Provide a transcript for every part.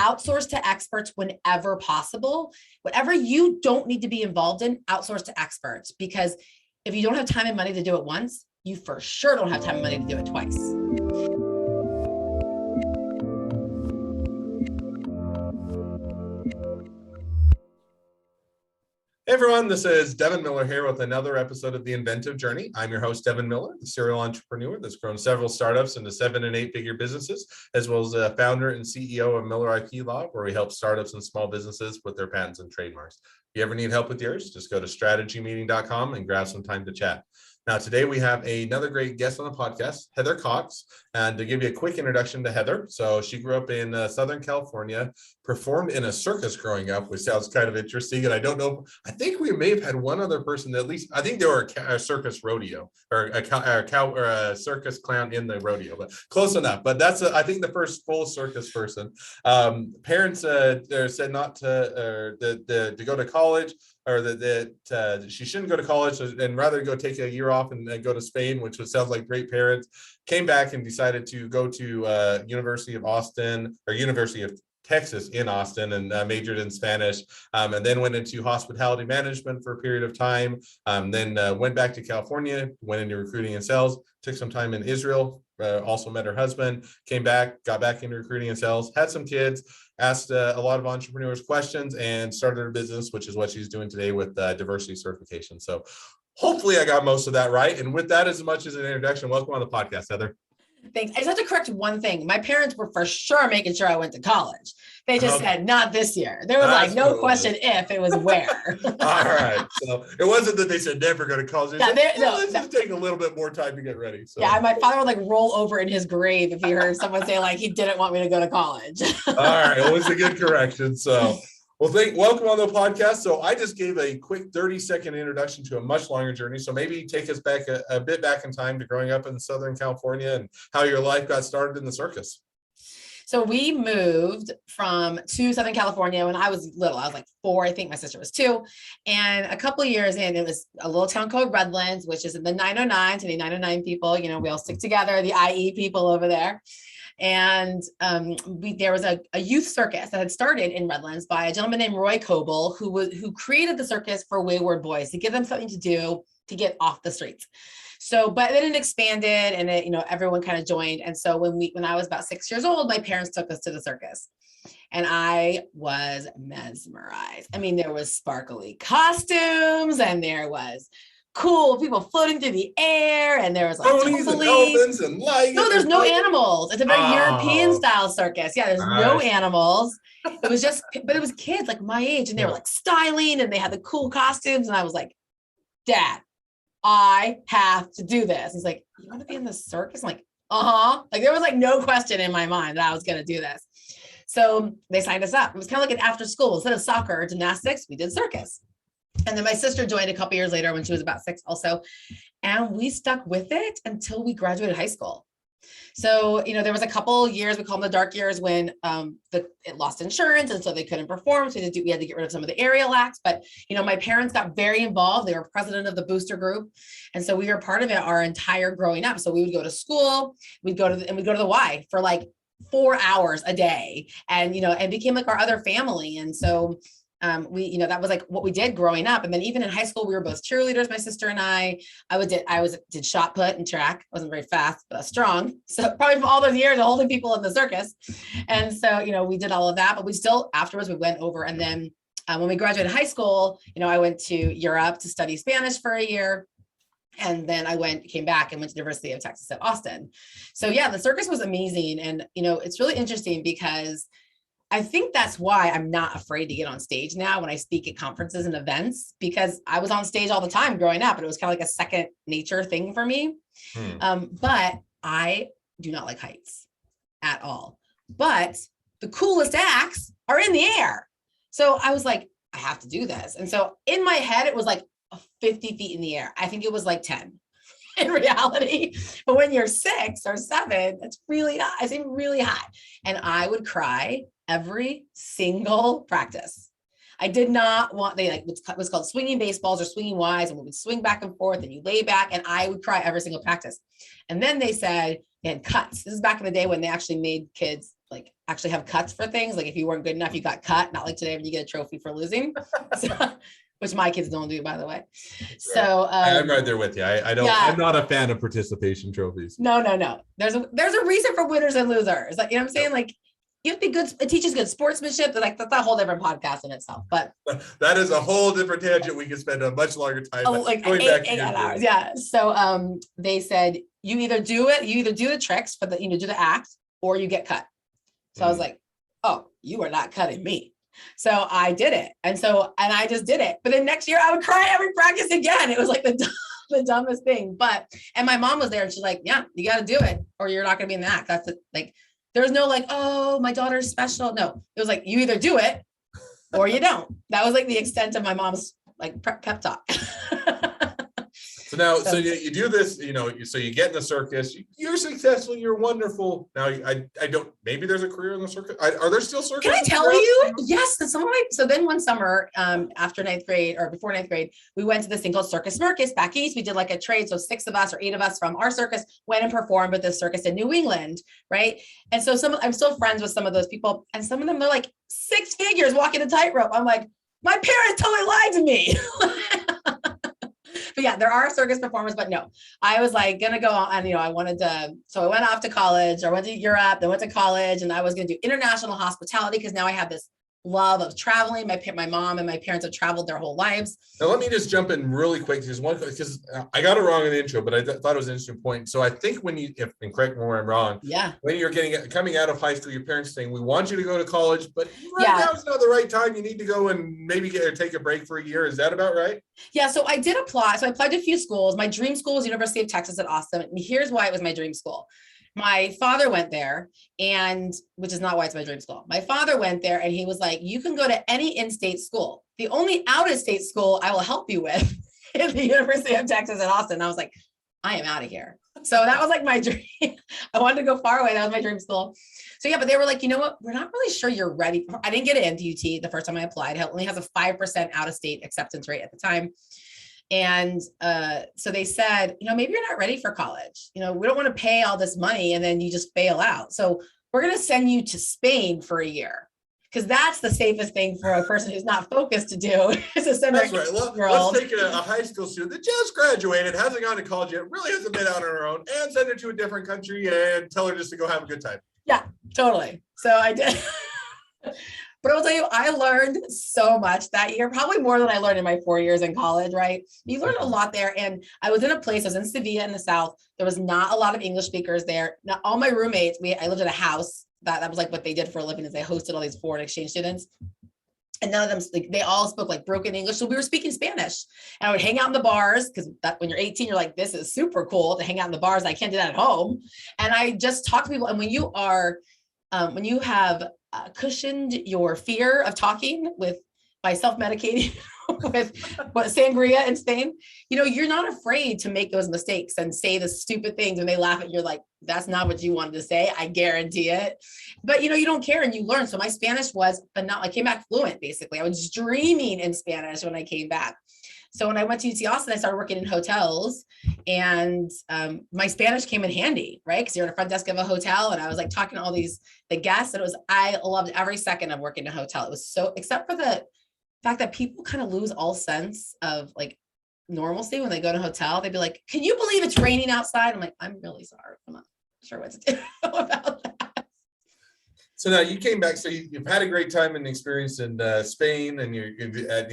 outsource to experts whenever possible. Whatever you don't need to be involved in, outsource to experts, because if you don't have time and money to do it once, you for sure don't have time and money to do it twice. Hey everyone, this is Devin Miller here with another episode of the Inventive Journey. I'm your host, Devin Miller, the serial entrepreneur that's grown several startups into 7- and 8-figure businesses, as well as a founder and CEO of Miller IP Law, where we help startups and small businesses with their patents and trademarks. If you ever need help with yours, just go to strategymeeting.com and grab some time to chat. Now, today we have another great guest on the podcast, Heather Cox. And to give you a quick introduction to Heather, so she grew up in Southern California, performed in a circus growing up, which sounds kind of interesting. And I don't know, I think we may have had one other person, at least, I think they were a circus rodeo or a circus clown in the rodeo, but close enough. But that's, I think, the first full circus person. Parents said not to go to college, or that she shouldn't go to college and rather go take a year off and go to Spain, which sounds like great parents. Came back and decided to go to University of Texas in Austin and majored in Spanish, and then went into hospitality management for a period of time. Then went back to California, went into recruiting and sales, took some time in Israel, also met her husband, came back, got back into recruiting and sales, had some kids, asked a lot of entrepreneurs questions, and started her business, which is what she's doing today with diversity certification. So hopefully I got most of that right. And with that, as much as an introduction, welcome on the podcast, Heather. Thanks. I just have to correct one thing. My parents were for sure making sure I went to college. They just said, not this year. There was like no question if, it was where. All right. So it wasn't that they said never go to college. Let's just take a little bit more time to get ready. So. Yeah, my father would like roll over in his grave if he heard someone say like he didn't want me to go to college. All right. Well, it's a good correction. So. Well, welcome on the podcast. So I just gave a quick 30-second introduction to a much longer journey. So maybe take us back a bit back in time to growing up in Southern California and how your life got started in the circus. So we moved to Southern California when I was little. I was like 4, I think. My sister was 2. And a couple of years in, it was a little town called Redlands, which is in the 909, to the 909 people. You know, we all stick together, the IE people over there. And there was a youth circus that had started in Redlands by a gentleman named Roy Coble, who created the circus for wayward boys to give them something to do to get off the streets. So, but then it expanded, and everyone kind of joined. And so when I was about 6 years old, my parents took us to the circus, and I was mesmerized. I mean, there was sparkly costumes, and there was cool people floating through the air, and there was like dolphins and lions. No, there's no animals. It's a very European style circus. Yeah, there's no animals. It was just, but it was kids like my age, and they were like styling, and they had the cool costumes, and I was like, Dad, I have to do this. He's like, you want to be in the circus? I'm like, like there was like no question in my mind that I was going to do this. So they signed us up. It was kind of like an after school. Instead of soccer or gymnastics, we did circus. And then my sister joined a couple years later when she was about 6 also. And we stuck with it until we graduated high school. So, there was a couple years, we call them the dark years, when it lost insurance. And so they couldn't perform. So we had to get rid of some of the aerial acts. But, my parents got very involved. They were president of the booster group. And so we were part of it our entire growing up. So we would go to school, we'd go to the Y for like 4 hours a day, and, and became like our other family. And so that was like what we did growing up. And then even in high school, we were both cheerleaders, my sister and I. I did shot put and track. I wasn't very fast, but strong. So probably from all those years of holding people in the circus. And so, we did all of that, but we still, afterwards we went over. And then when we graduated high school, I went to Europe to study Spanish for a year. And then I came back and went to University of Texas at Austin. So yeah, the circus was amazing. And, it's really interesting because I think that's why I'm not afraid to get on stage now when I speak at conferences and events, because I was on stage all the time growing up, and it was kind of like a second nature thing for me. But I do not like heights at all. But the coolest acts are in the air. So I was like, I have to do this. And so in my head, it was like 50 feet in the air. I think it was like 10 in reality. But when you're 6 or 7, it's really high. I seem really high. And I would cry every single practice. I did not want, it was called swinging baseballs or swinging Ys, and we would swing back and forth and you lay back, and I would cry every single practice. And then they said they had cuts. This is back in the day when they actually made kids like actually have cuts for things. Like if you weren't good enough, you got cut, not like today when you get a trophy for losing. So, which my kids don't do, by the way. So I'm right there with you. I don't, yeah. I'm not a fan of participation trophies. No. There's a reason for winners and losers. Like, you know what I'm saying? Yep. Like you have to be good. It teaches good sportsmanship. Like that's a whole different podcast in itself, but that is a whole different tangent. We could spend a much longer time. Like going back to 8 hours. Yeah. So they said, you either do the tricks for the, do the act, or you get cut. So I was like, oh, you are not cutting me. So I did it. And I just did it. But then next year I would cry every practice again. It was like the dumbest thing. And my mom was there and she's like, yeah, you got to do it or you're not going to be in the act. That's like, there's no like, oh, my daughter's special. No, it was like, you either do it or you don't. That was like the extent of my mom's like pep talk. So you do this, so you get in the circus, you're successful, you're wonderful. Now I don't, maybe there's a career in the circus. Are there still circuses? Can I tell you? Yes. So then one summer, after 9th grade or before 9th grade, we went to this thing called Circus Smirkus back east. We did like a trade. So 6 of us or 8 of us from our circus went and performed with this circus in New England. Right. And so I'm still friends with some of those people, and some of them, they're like 6 figures walking a tightrope. I'm like, my parents totally lied to me. But yeah, there are circus performers, but no, I was like going to go on, and, I wanted to, so I went off to college, or went to Europe, then went to college, and I was going to do international hospitality because now I have this love of traveling. My mom and my parents have traveled their whole lives. Now, let me just jump in really quick, because I got it wrong in the intro, but I thought it was an interesting point. So I think when you, and correct me where I'm wrong, when you're coming out of high school, your parents saying, we want you to go to college, but now is not the right time. You need to go and maybe take a break for a year. Is that about right? Yeah. So I did apply. So I applied to a few schools. My dream school was University of Texas at Austin. And here's why it was my dream school. My father went there, and which is not why it's my dream school. My father went there and he was like, you can go to any in-state school. The only out-of-state school I will help you with is the University of Texas at Austin. And I was like, I am out of here. So that was like my dream. I wanted to go far away. That was my dream school. So yeah, but they were like, you know what? We're not really sure you're ready. I didn't get into UT the first time I applied. It only has a 5% out-of-state acceptance rate at the time. And so they said, maybe you're not ready for college. We don't want to pay all this money and then you just bail out. So we're going to send you to Spain for a year, because that's the safest thing for a person who's not focused to do. Is to send that's right. Let's take a high school student that just graduated, hasn't gone to college yet, really hasn't been out on her own, and send her to a different country and tell her just to go have a good time. Yeah, totally. So I did. But I'll tell you, I learned so much that year, probably more than I learned in my 4 years in college, right? You learn a lot there. And I was in a place, I was in Sevilla in the South. There was not a lot of English speakers there. Now, all my roommates, I lived in a house that was like what they did for a living, is they hosted all these foreign exchange students. And none of them, like, they all spoke like broken English. So we were speaking Spanish, and I would hang out in the bars, because when you're 18, you're like, this is super cool to hang out in the bars. I can't do that at home. And I just talk to people. And when you have cushioned your fear of talking by self-medicating with sangria in Spain, you're not afraid to make those mistakes and say the stupid things, and they laugh at you like, that's not what you wanted to say. I guarantee it. But you don't care, and you learn. So my Spanish was phenomenal. I came back fluent, basically. I was dreaming in Spanish when I came back. So when I went to UT Austin, I started working in hotels, and my Spanish came in handy, right? Because you're in the front desk of a hotel, and I was like talking to all the guests, and I loved every second of working in a hotel. It was so, except for the fact that people kind of lose all sense of like normalcy when they go to a hotel. They'd be like, can you believe it's raining outside? I'm like, I'm really sorry. I'm not sure what to do about that. So now you came back, so you've had a great time and experience in Spain, and you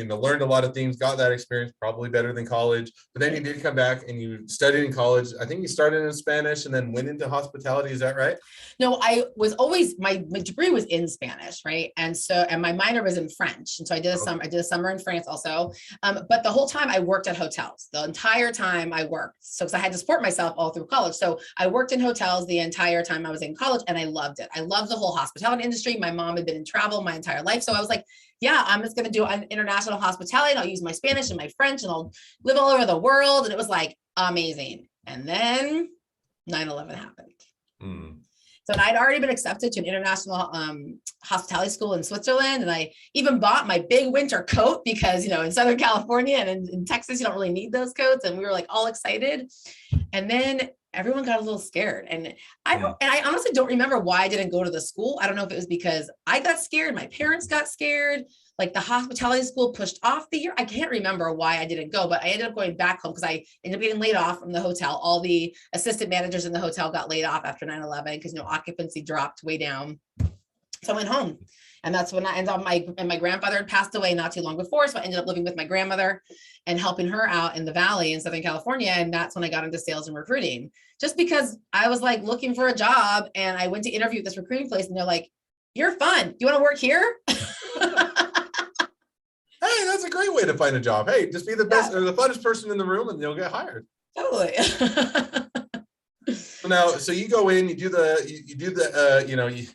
learned a lot of things, got that experience, probably better than college. But then you did come back and you studied in college. I think you started in Spanish and then went into hospitality. Is that right? No, I was always, my degree was in Spanish, right? And my minor was in French. And so I did a summer in France also. But the whole time I worked at hotels. The entire time I worked. So because I had to support myself all through college. So I worked in hotels the entire time I was in college, and I loved it. I loved the whole hospitality industry. My mom had been in travel my entire life. So I was like, yeah, I'm just going to do an international hospitality, and I'll use my Spanish and my French, and I'll live all over the world. And it was like amazing. And then 9/11 happened. So I'd already been accepted to an international hospitality school in Switzerland. And I even bought my big winter coat because, in Southern California and in Texas, you don't really need those coats. And we were like all excited. And then everyone got a little scared. And I honestly don't remember why I didn't go to the school. I don't know if it was because I got scared, my parents got scared, like the hospitality school pushed off the year. I can't remember why I didn't go, but I ended up going back home because I ended up getting laid off from the hotel. All the assistant managers in the hotel got laid off after 9/11 because occupancy dropped way down. So I went home. And that's when I ended up, my grandfather had passed away not too long before. So I ended up living with my grandmother and helping her out in the Valley in Southern California. And that's when I got into sales and recruiting, just because I was like looking for a job, and I went to interview at this recruiting place, and they're like, "You're fun. Do you want to work here?" Hey, that's a great way to find a job. Hey, just be the best or the funnest person in the room and you'll get hired. Totally. So you go in, you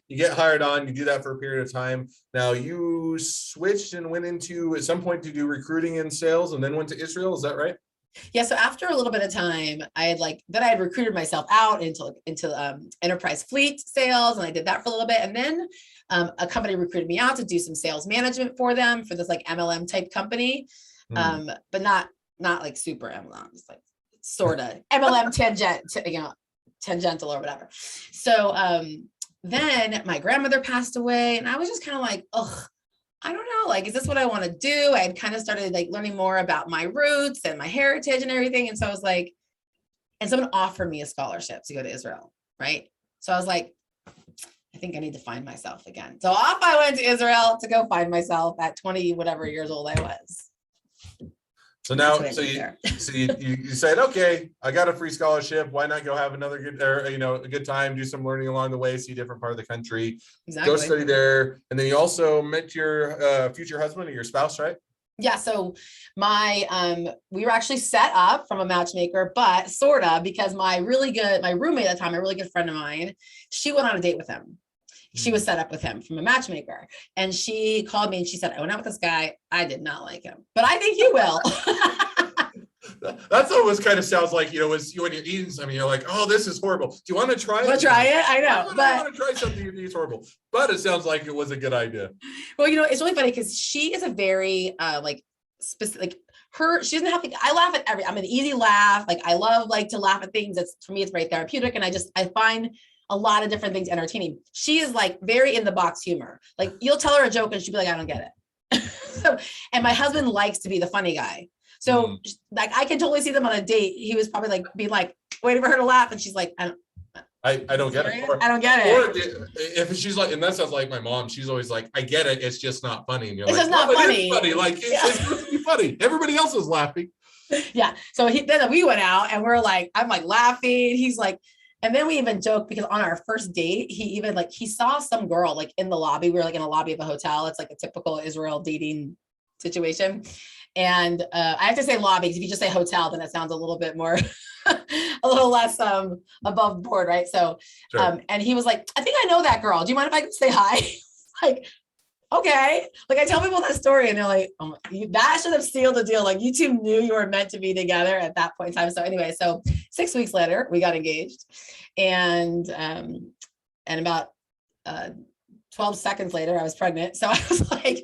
get hired on, you do that for a period of time. Now you switched and went into at some point to do recruiting and sales, and then went to Israel. Is that right? Yeah. So after a little bit of time, I had recruited myself out into enterprise fleet sales, and I did that for a little bit. And then a company recruited me out to do some sales management for them for this like MLM type company, but not like super MLM, just like sort of MLM tangential or whatever. So then my grandmother passed away, and I was just kind of like, ugh, I don't know, like, is this what I want to do? I had kind of started like learning more about my roots and my heritage and everything. And so I was like, and someone offered me a scholarship to go to Israel, right? So I was like, I think I need to find myself again. So off I went to Israel to go find myself at 20 whatever years old I was. So now, you said, okay, I got a free scholarship. Why not go have another good, or a good time, do some learning along the way, see a different part of the country, Go study there. And then you also met your future husband or your spouse, right? Yeah. So we were actually set up from a matchmaker, but sort of, because my roommate at the time, a really good friend of mine, she went on a date with him. She was set up with him from a matchmaker, and she called me and she said, I went out with this guy. I did not like him, but I think you will. That's always kind of sounds like, when you're eating something, you're like, oh, this is horrible. Do you want to try it? Want to try it? I know. I want to try something that's horrible, but it sounds like it was a good idea. Well, it's really funny because she is a very specific, she doesn't have I laugh at I'm an easy laugh. Like I love to laugh at things. For me, it's very therapeutic. And I find a lot of different things entertaining. She is like very in the box humor. Like you'll tell her a joke and she'll be like, I don't get it. And my husband likes to be the funny guy. So like, I can totally see them on a date. He was probably like, being like, waiting for her to laugh. And she's like, I don't get it. I don't get it. Or if she's like, and that sounds like my mom, she's always like, I get it. It's just not funny. And you're it's like, just not funny. It is funny. Like it's supposed to be funny. Everybody else is laughing. Yeah. So then we went out and we're like, I'm like laughing. He's like, and then we even joked because on our first date, he even he saw some girl like in the lobby. We were like in a lobby of a hotel. It's like a typical Israel dating situation. And I have to say lobby, because if you just say hotel, then it sounds a little bit more, a little less above board, right? So, sure. And he was like, I think I know that girl. Do you mind if I say hi? Like, okay. Like I tell people that story and they're like, oh, that should have sealed the deal. Like you two knew you were meant to be together at that point in time. So anyway, 6 weeks later, we got engaged, and about 12 seconds later, I was pregnant. So I was like,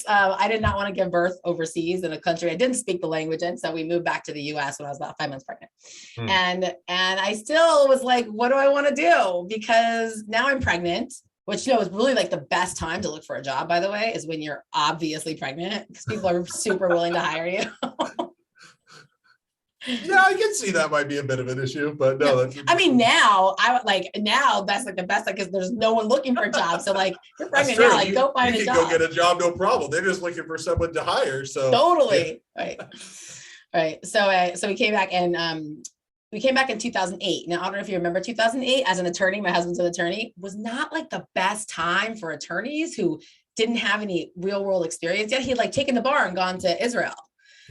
I did not want to give birth overseas in a country I didn't speak the language in. So we moved back to the US when I was about 5 months pregnant. And I still was like, what do I want to do? Because now I'm pregnant, which, is really like the best time to look for a job, by the way, is when you're obviously pregnant, because people are super willing to hire you. Yeah, I can see that might be a bit of an issue, but no. I mean, now that's like the best, because there's no one looking for a job. So like you're pregnant now, like go find a job. Go get a job, no problem. They're just looking for someone to hire. So totally. Yeah. Right. So we came back in 2008. Now, I don't know if you remember 2008 as an attorney, my husband's an attorney, was not like the best time for attorneys who didn't have any real world experience yet. He had taken the bar and gone to Israel.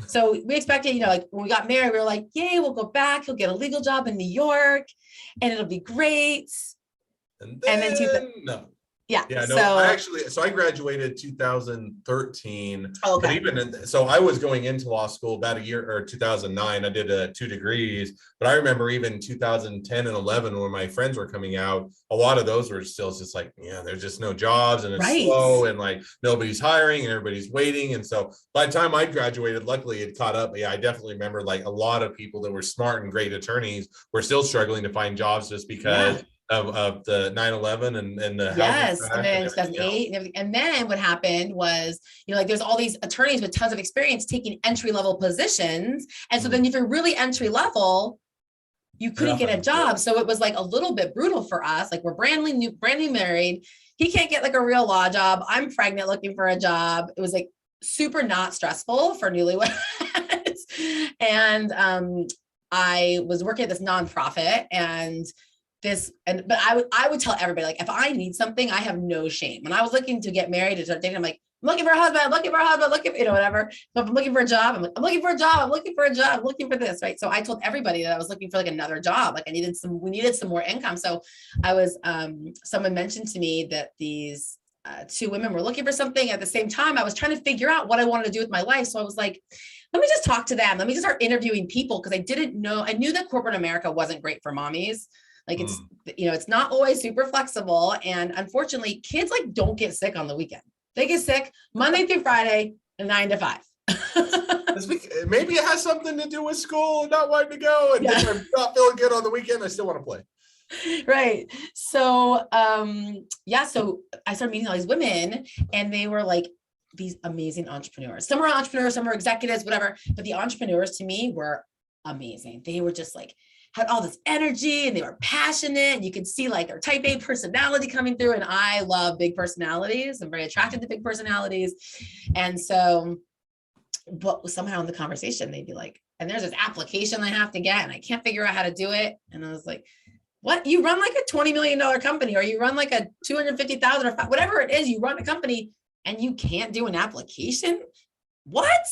So we expected, when we got married, we were like, yay, we'll go back. He'll get a legal job in New York and it'll be great. And then no. Yeah. Yeah, no, I graduated 2013. But Okay. So I was going into law school about a year, or 2009. I did 2 degrees, but I remember even 2010 and 11 when my friends were coming out, a lot of those were still just like, yeah, there's just no jobs and it's Right. slow and like nobody's hiring and everybody's waiting. And so by the time I graduated, luckily it caught up. But yeah, I definitely remember like a lot of people that were smart and great attorneys were still struggling to find jobs just because of the 9/11 and the housing Yes. And crash then and everything 2008 and everything. And then what happened was, like there's all these attorneys with tons of experience taking entry level positions. And so then if you're really entry level, you couldn't get a job. So it was like a little bit brutal for us. Like we're brand new married. He can't get like a real law job. I'm pregnant looking for a job. It was like super not stressful for newlyweds. And I was working at this nonprofit but I would tell everybody, like, if I need something, I have no shame. When I was looking to get married and start dating, I'm like, I'm looking for a husband, I'm looking for a husband, whatever. So if I'm looking for a job, I'm like, I'm looking for a job, I'm looking for a job, I'm looking for this, right? So I told everybody that I was looking for like another job. Like we needed some more income. So I was, someone mentioned to me that these 2 women were looking for something. At the same time, I was trying to figure out what I wanted to do with my life. So I was like, let me just talk to them. Let me just start interviewing people. Cause I knew that corporate America wasn't great for mommies. Like it's not always super flexible. And unfortunately, kids like don't get sick on the weekend. They get sick Monday through Friday, 9 to 5. Maybe it has something to do with school and not wanting to go. And if I'm not feeling good on the weekend, I still want to play. Right. So, so I started meeting all these women and they were like these amazing entrepreneurs. Some were entrepreneurs, some were executives, whatever. But the entrepreneurs to me were amazing. They were just like, had all this energy and they were passionate. And you could see like their type A personality coming through. And I love big personalities. I'm very attracted to big personalities. And so, but somehow in the conversation, they'd be like, and there's this application I have to get and I can't figure out how to do it. And I was like, what? You run like a $20 million company, or you run like a 250,000 or whatever it is, you run a company and you can't do an application? What?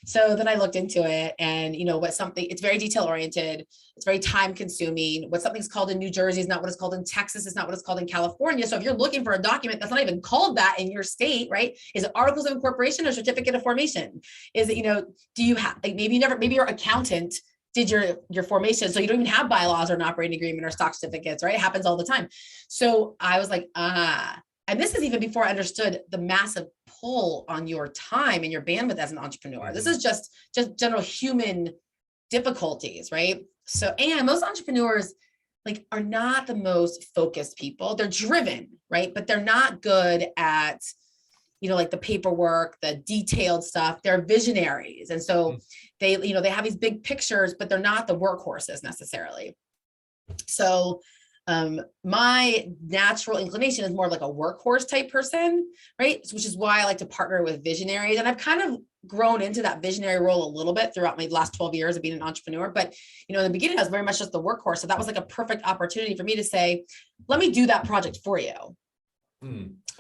So then I looked into it and, it's very detail oriented. It's very time consuming. What something's called in New Jersey is not what it's called in Texas. It's not what it's called in California. So if you're looking for a document that's not even called that in your state, right? Is it articles of incorporation or certificate of formation? Is it, do you have, like, maybe your accountant did your formation. So you don't even have bylaws or an operating agreement or stock certificates, right? It happens all the time. So I was like, and this is even before I understood the massive pull on your time and your bandwidth as an entrepreneur. This is just general human difficulties, right? So, and most entrepreneurs like are not the most focused people. They're driven, right? But they're not good at, like the paperwork, the detailed stuff. They're visionaries. And so they, they have these big pictures, but they're not the workhorses necessarily. So my natural inclination is more of like a workhorse type person, right? Which is why I like to partner with visionaries. And I've kind of grown into that visionary role a little bit throughout my last 12 years of being an entrepreneur. But, in the beginning, I was very much just the workhorse. So that was like a perfect opportunity for me to say, let me do that project for you.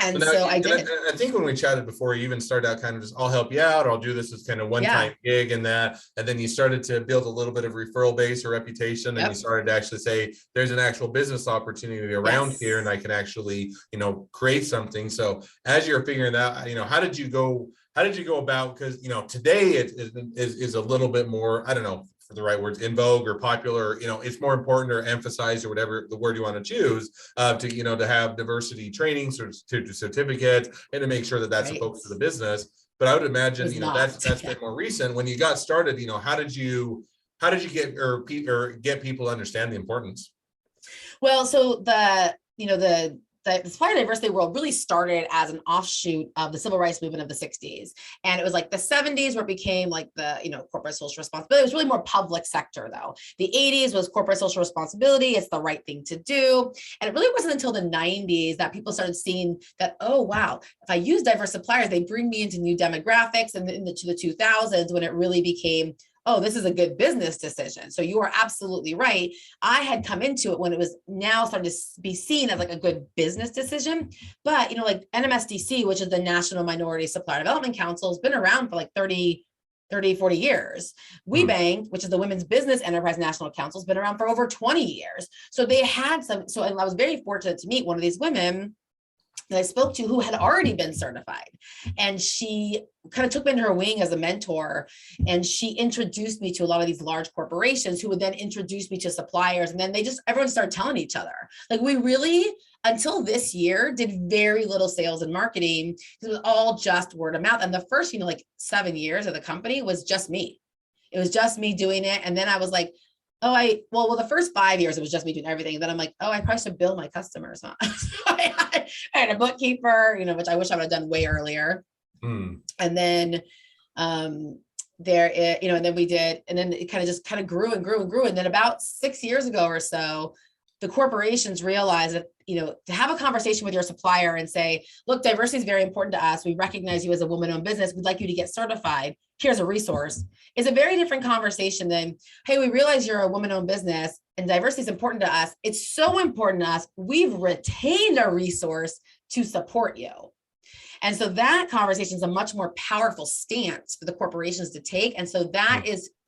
And so I did. I think when we chatted before, you even started out kind of just, I'll help you out, or I'll do this as kind of one-time gig and that. And then you started to build a little bit of referral base or reputation. And you started to actually say, there's an actual business opportunity around here and I can actually, create something. So as you're figuring that, how did you go about, because, today it is a little bit more, I don't know, for the right words, in vogue or popular, it's more important or emphasized or whatever the word you want to choose to have diversity trainings or certificates and to make sure that that's a focus of the business. But I would imagine, that's been more recent. When you got started, how did you get or get people to understand the importance? Well, so the supplier diversity world really started as an offshoot of the civil rights movement of the 60s. And it was like the 70s where it became like the, corporate social responsibility. It was really more public sector though. The 80s was corporate social responsibility. It's the right thing to do. And it really wasn't until the 90s that people started seeing that, oh, wow, if I use diverse suppliers, they bring me into new demographics, and to the 2000s when it really became, oh, this is a good business decision. So you are absolutely right. I had come into it when it was now starting to be seen as like a good business decision. But, like NMSDC, which is the National Minority Supplier Development Council, has been around for like 40 years. WeBank, which is the Women's Business Enterprise National Council, has been around for over 20 years. So they had and I was very fortunate to meet one of these women that I spoke to who had already been certified. And she kind of took me under her wing as a mentor. And she introduced me to a lot of these large corporations who would then introduce me to suppliers. And then everyone started telling each other. Like, we really, until this year, did very little sales and marketing. It was all just word of mouth. And the first, like 7 years of the company was just me. It was just me doing it. And then I was like, well, the first 5 years, it was just me doing everything. And then I'm like, I probably should bill my customers. Huh? So I had a bookkeeper, which I wish I would have done way earlier. And then and then we did, and then it kind of grew and grew and grew. And then about 6 years ago or so, the corporations realized that, to have a conversation with your supplier and say, look, diversity is very important to us. We recognize you as a woman-owned business. We'd like you to get certified. Here's a resource. Is a very different conversation than, hey, we realize you're a woman-owned business and diversity is important to us. It's so important to us. We've retained a resource to support you. And so that conversation is a much more powerful stance for the corporations to take. And so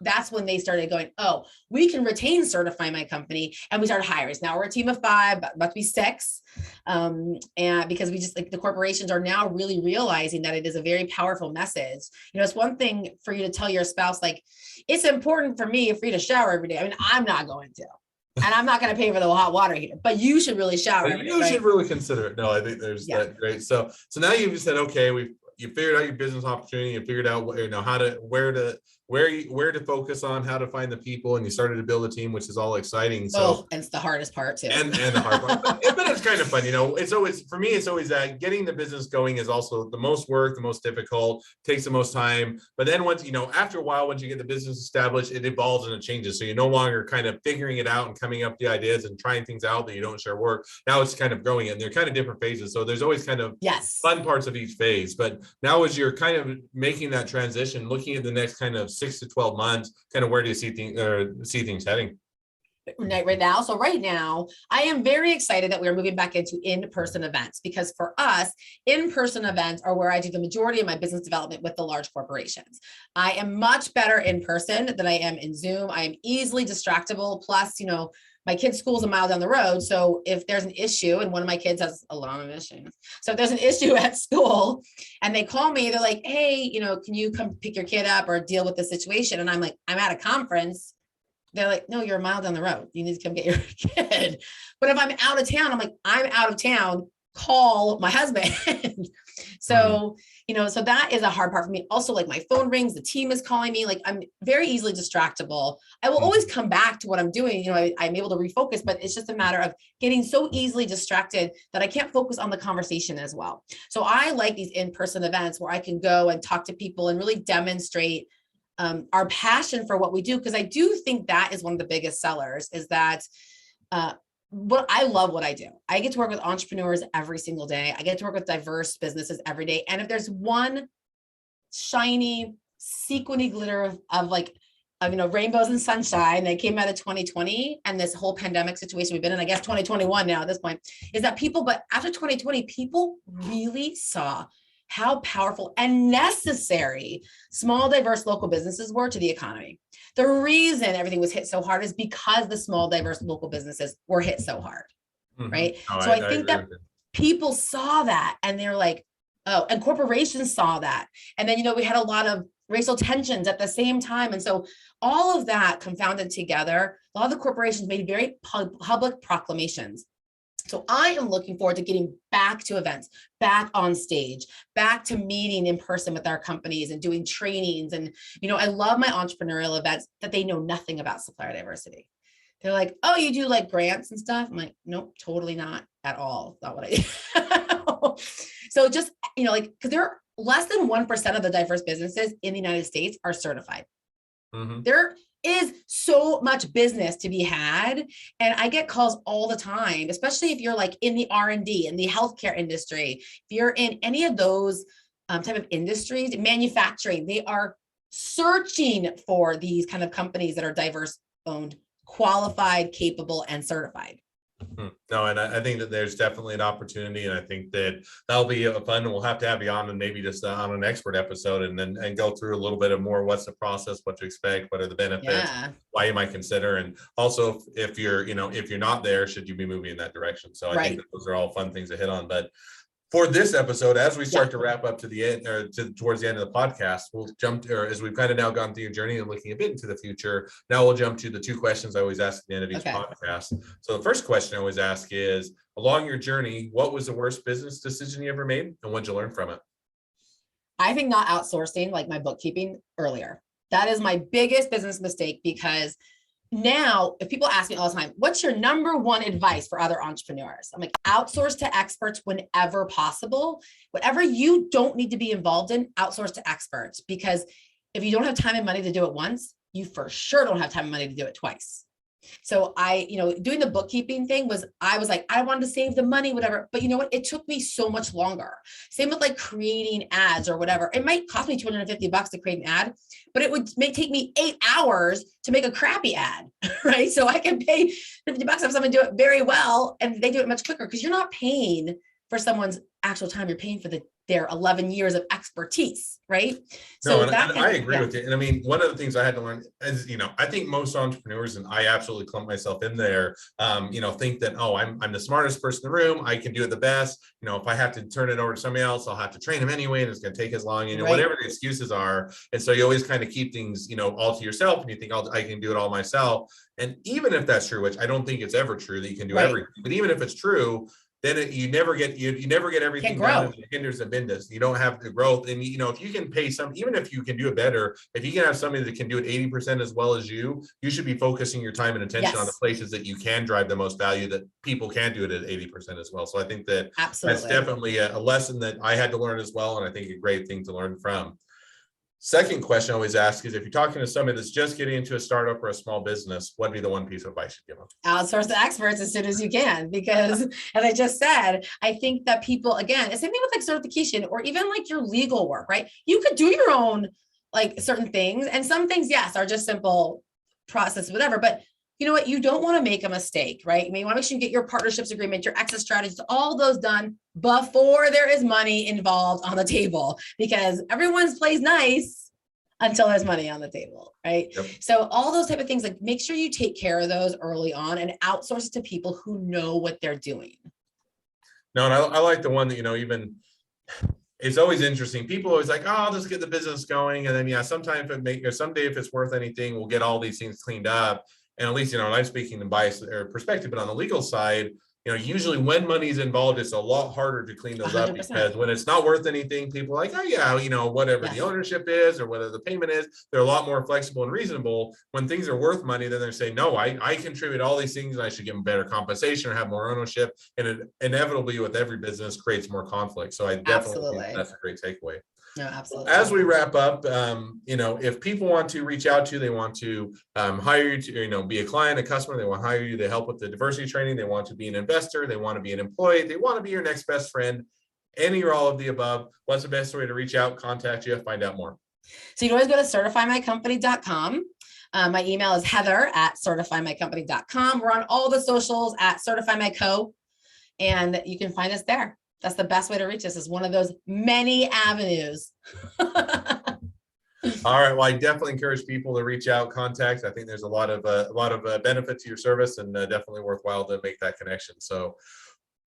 that's when they started going, we can retain certify my company. And we started hiring. So now we're a team of 5, about to be 6. And because we just, like, the corporations are now really realizing that it is a very powerful message. It's one thing for you to tell your spouse, like, it's important for me for you to shower every day. I mean, I'm not going to. And I'm not going to pay for the hot water heater, but you should really shower. You should really consider it. No, I think there's that great. So now you've said, okay, you figured out your business opportunity, you figured out where to focus on, how to find the people, and you started to build a team, which is all exciting. So and it's the hardest part too. And the hard part, but it's kind of fun. It's always, for me, it's always that getting the business going is also the most work, the most difficult, takes the most time. But then once, after a while, once you get the business established, it evolves and it changes. So you're no longer kind of figuring it out and coming up with the ideas and trying things out that you don't sure work. Now it's kind of growing, and they're kind of different phases. So there's always kind of fun parts of each phase. But now, as you're kind of making that transition, looking at the next kind of 6 to 12 months, kind of where do you see things heading? Right now. So right now, I am very excited that we are moving back into in-person events, because for us, in-person events are where I do the majority of my business development with the large corporations. I am much better in person than I am in Zoom. I am easily distractible. Plus, my kid's school's a mile down the road. So if there's an issue, and one of my kids has a lot of issues. So if there's an issue at school and they call me, they're like, hey, can you come pick your kid up or deal with the situation? And I'm like, I'm at a conference. They're like, no, you're a mile down the road. You need to come get your kid. But if I'm out of town, I'm like, I'm out of town. Call my husband. So, so that is a hard part for me. Also, like, my phone rings, the team is calling me. Like, I'm very easily distractible. I will always come back to what I'm doing. I'm able to refocus, but it's just a matter of getting so easily distracted that I can't focus on the conversation as well. So I like these in-person events where I can go and talk to people and really demonstrate our passion for what we do. Because I do think that is one of the biggest sellers, is that but I love what I do. I get to work with entrepreneurs every single day. I get to work with diverse businesses every day. And if there's one shiny, sequiny glitter of rainbows and sunshine that came out of 2020 and this whole pandemic situation we've been in, I guess 2021 now at this point, is that but after 2020, people really saw how powerful and necessary small, diverse local businesses were to the economy. The reason everything was hit so hard is because the small, diverse local businesses were hit so hard, right? So I think that people saw that, and they're like, and corporations saw that. And then, we had a lot of racial tensions at the same time. And so all of that confounded together, a lot of the corporations made very public proclamations. So I am looking forward to getting back to events, back on stage, back to meeting in person with our companies and doing trainings. And, I love my entrepreneurial events that they know nothing about supplier diversity. They're like, oh, you do like grants and stuff? I'm like, nope, totally not at all. Not what I do. So just, because there are less than 1% of the diverse businesses in the United States are certified. There is so much business to be had. And I get calls all the time, especially if you're like in the R&D, in the healthcare industry, if you're in any of those type of industries, manufacturing, they are searching for these kind of companies that are diverse owned, qualified, capable, and certified. No, and I think that there's definitely an opportunity, and I think that that'll be fun. And we'll have to have you on, and maybe just on an expert episode, and go through a little bit of more. What's the process? What to expect? What are the benefits? Why you might consider, and also if you're not there, should you be moving in that direction? So I think that those are all fun things to hit on. But for this episode, as we start to wrap up to the end or towards the end of the podcast, we'll jump to, or as we've kind of now gone through your journey and looking a bit into the future, now we'll jump to the two questions I always ask at the end of each podcast. So the first question I always ask is, along your journey, what was the worst business decision you ever made, and what did you learn from it? I think not outsourcing like my bookkeeping earlier. That is my biggest business mistake, because now if people ask me all the time, what's your number one advice for other entrepreneurs? I'm like, outsource to experts whenever possible. Whatever you don't need to be involved in, outsource to experts, because if you don't have time and money to do it once, you for sure don't have time and money to do it twice. So doing the bookkeeping thing I was like, I wanted to save the money, whatever. But you know what? It took me so much longer. Same with like creating ads or whatever. It might cost me $250 to create an ad, but it may take me 8 hours to make a crappy ad, right? So I can pay $50 if someone do it very well, and they do it much quicker, because you're not paying for someone's actual time. You're paying for their 11 years of expertise, right? So no, and I agree with you. And I mean, one of the things I had to learn is, I think most entrepreneurs, and I absolutely clump myself in there, think that, oh, I'm the smartest person in the room. I can do it the best. If I have to turn it over to somebody else, I'll have to train them anyway, and it's going to take as long, whatever the excuses are. And so you always kind of keep things, all to yourself, and you think, I can do it all myself. And even if that's true, which I don't think it's ever true that you can do everything, but even if it's true, then you never get everything done. It hinders and benders. You don't have the growth. And if you can pay even if you can do it better, if you can have somebody that can do it 80% as well as you should be focusing your time and attention on the places that you can drive the most value, that people can do it at 80% as well. So I think that that's definitely a lesson that I had to learn as well. And I think a great thing to learn from. Second question I always ask is, if you're talking to somebody that's just getting into a startup or a small business, what would be the one piece of advice you'd give them? Outsource to experts as soon as you can, because as I just said, I think that people, again, it's the same thing with like certification or even like your legal work, right? You could do your own like certain things, and some things, yes, are just simple process, whatever, but you know what? You don't want to make a mistake, right? I mean, you want to make sure you get your partnerships agreement, your exit strategies, all those done before there is money involved on the table, because everyone's plays nice until there's money on the table, right? Yep. So all those type of things, like make sure you take care of those early on and outsource it to people who know what they're doing. No, and I like the one that, even it's always interesting. People always like, oh, I'll just get the business going. And then, sometime someday if it's worth anything, we'll get all these things cleaned up. And at least, and I'm speaking in bias or perspective, but on the legal side, usually when money's involved, it's a lot harder to clean those 100%. Up, because when it's not worth anything, people are like, oh yeah, whatever the ownership is or whether the payment is, they're a lot more flexible and reasonable. When things are worth money, then they're saying, no, I contribute all these things, and I should give them better compensation or have more ownership. And it inevitably with every business creates more conflict. So I definitely think that's a great takeaway. No, absolutely. As we wrap up, if people want to reach out to you, they want to hire you to, be a client, a customer, they want to hire you to help with the diversity training, they want to be an investor, they want to be an employee, they want to be your next best friend, any or all of the above, what's the best way to reach out, contact you, find out more? So you can always go to certifymycompany.com. My email is heather@certifymycompany.com. We're on all the socials at certifymyco, and you can find us there. That's the best way to reach us, is one of those many avenues. All right. Well, I definitely encourage people to reach out, contact. I think there's a lot of benefit to your service, and definitely worthwhile to make that connection. So,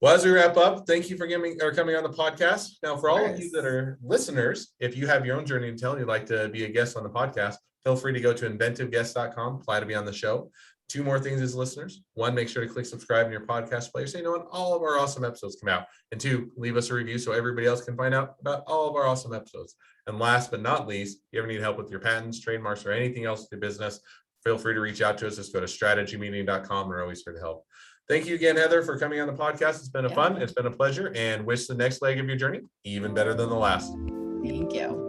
well, as we wrap up, thank you for coming on the podcast. Now, for all of you that are listeners, if you have your own journey to tell and you'd like to be a guest on the podcast, feel free to go to inventiveguest.com, apply to be on the show. 2 more things as listeners. 1, make sure to click subscribe in your podcast player so you know when all of our awesome episodes come out. And 2, leave us a review so everybody else can find out about all of our awesome episodes. And last but not least, if you ever need help with your patents, trademarks, or anything else with your business, feel free to reach out to us. Just go to strategymeeting.com. We're always here to help. Thank you again, Heather, for coming on the podcast. It's been fun. It's been a pleasure, and wish the next leg of your journey even better than the last. Thank you.